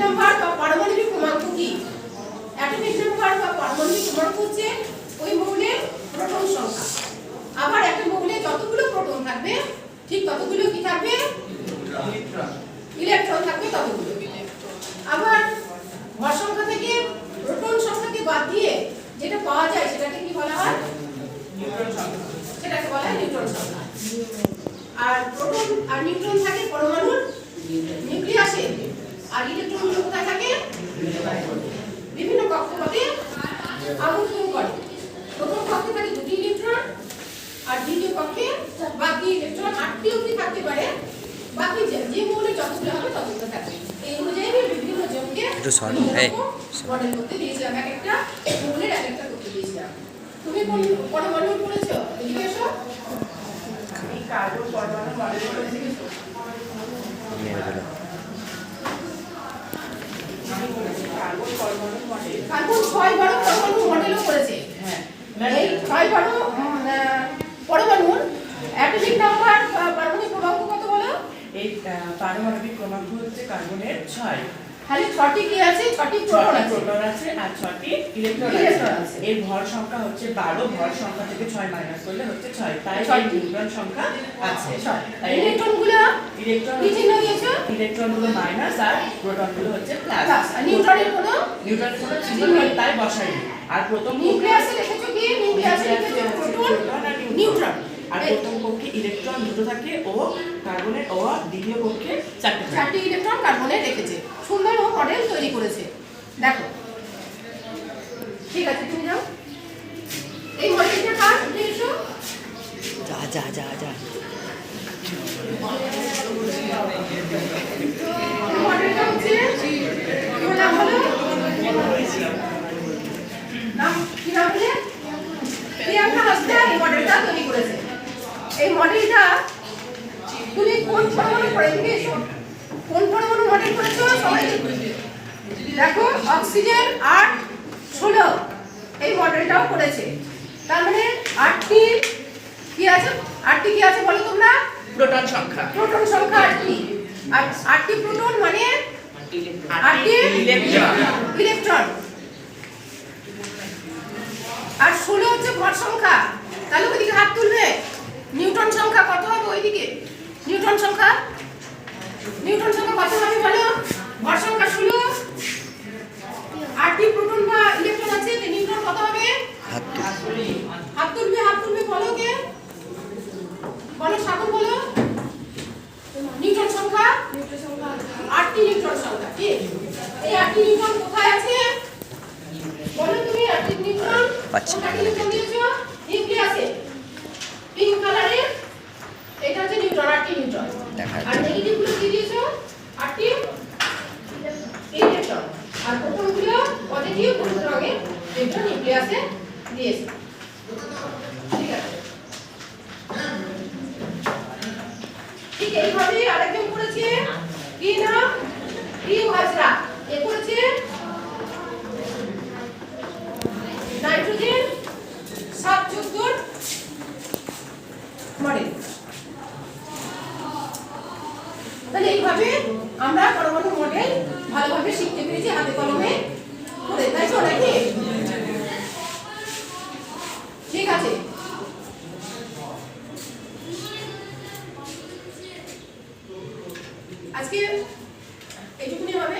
Number বা পারমাণবিক ক্রমাঙ্ক কি? অ্যাটমিক নাম্বার বা পারমাণবিক ক্রমাঙ্ক হচ্ছে ওই মৌলের প্রোটন সংখ্যা। আবার একটা মৌলে যতগুলো প্রোটন থাকবে ঠিক ততগুলো কি থাকবে? ইলেকট্রন থাকবে ততগুলো। আবার ভর সংখ্যা থেকে প্রোটন সংখ্যাকে বাদ দিয়ে যেটা পাওয়া যায় সেটাকে কি বলা হয়? নিউট্রন সংখ্যা। সেটাকে বলা হয় নিউট্রন সংখ্যা। আর প্রোটন আর নিউট্রন থাকে পরমাণুর নিউক্লিয়াসে, আর ইলেকট্রনগুলো কোথায় থাকে? বিভিন্ন কক্ষপথে আবর্তন করে। প্রথম কক্ষে থাকে দুটি ইলেকট্রন, আর দ্বিতীয় কক্ষে বাকি ইলেকট্রন 8টি অবধি থাকতে পারে। বাকি যে মৌলে যতগুলো হবে ততগুলো থাকবে। এই অনুযায়ী বিভিন্ন জনকে মডেল করতে দিয়েছিলাম, এক একটা মৌলের এক একটা করতে দিয়েছিলাম। তুমি কোন পরমাণু পড়েছো? এদিকে এসো। এই কার্বন পরমাণু মডেল করে দিয়েছো? কার্বন 6 বার পরমাণু মডেলও করেছে। হ্যাঁ, এই 6 বার পরমাণুর অ্যাটমিক নাম্বার বা পারমাণবিক ক্রমাঙ্ক কত বলো? এই পারমাণবিক ক্রমাঙ্ক হচ্ছে কার্বনের 6। খালি 6টি কি আছে? 6টি প্রোটন আছে আর 6টি ইলেকট্রন আছে। এর ভর সংখ্যা হচ্ছে 12, ভর সংখ্যা থেকে 6 মাইনাস করলে হচ্ছে 6, তাই 6টি নিউট্রন সংখ্যা আছে। তাই ইলেকট্রনগুলো কি চিহ্ন দিয়েছো? ইলেকট্রনগুলো মাইনাস আর প্রোটনগুলো হচ্ছে প্লাস। আর নিউট্রনের কোনো চিহ্ন নেই, তাই বসাইনি। আর প্রথম নিউক্লিয়াসে লিখেছো কি? নিউক্লিয়াসে লিখেছো প্রোটন আর নিউট্রন। আর প্রথম কক্ষে ইলেকট্রন দুটো থাকে ও কার্বনের, ও দ্বিতীয় কক্ষে 4টি ইলেকট্রন কার্বনে রেখেছে। সুন্দর ও মডেল তৈরি করেছে। দেখো, ঠিক আছে, তুমি যাও। এই মডেলটা কার? এসো। যা মডেলটা হচ্ছে তোমার নাম হলো? নাম কি? নাম বলে? প্রিয়াঙ্কা হাসদা এই মডেলটা তৈরি করেছে। এই মডেলটা তুমি কোন পরমাণু করে দিয়েছো? কোন পরমাণু মডেল করেছো সবাই দেখো? অক্সিজেন 8, 16 এই মডেলটাও করেছে। তার মানে 8টি কি আছে? 8টি কি আছে বলো তোমরা? প্রোটন সংখ্যা। প্রোটন সংখ্যা 8টি। আর 8টি প্রোটন মানে 8টি ইলেকট্রন। আর 16 হচ্ছে ভর সংখ্যা। তাহলে ওইদিকে হাত তুলবে। নিউটন সংখ্যা কত হবে ওইদিকে? নিউটন সংখ্যা কত হবে বলো? ভর সংখ্যা 16, 8টি প্রোটন বা ইলেকট্রন আছে, নিউটন কত হবে? হাত তুলবে বলো কে? বলো, সাগর বলো। নিউটন সংখ্যা 8টি নিউটন সংখ্যা। কি এই 8টি নিউটন কোথায় আছে বলো তুমি? 8টি নিউটন নিউক্লিয়াসে পিঙ্ক কালারের, এটা হচ্ছে নিউটন, 8টি নিউটন। আর নেগেটিভ গুলো কি দিয়েছো? 8টি ইলেকট্রন। আর প্রথমগুলো পজিটিভ হলুদ রঙের, যেটা নিউক্লিয়াসে দিয়েছে। ঠিক আছে, ঠিক এইভাবে আরেকজন করেছে। কি নাম? প্রিয় হাজরা। এ করেছে নাইট্রোজেন 714 মডেল। তাহলে এইভাবে আমরা পরমাণু মডেল ভালোভাবে শিখতে পেরেছি হাতে কলমে করে, তাই তো নাকি? ঠিক আছে, আজকে এইটুকুনি হবে।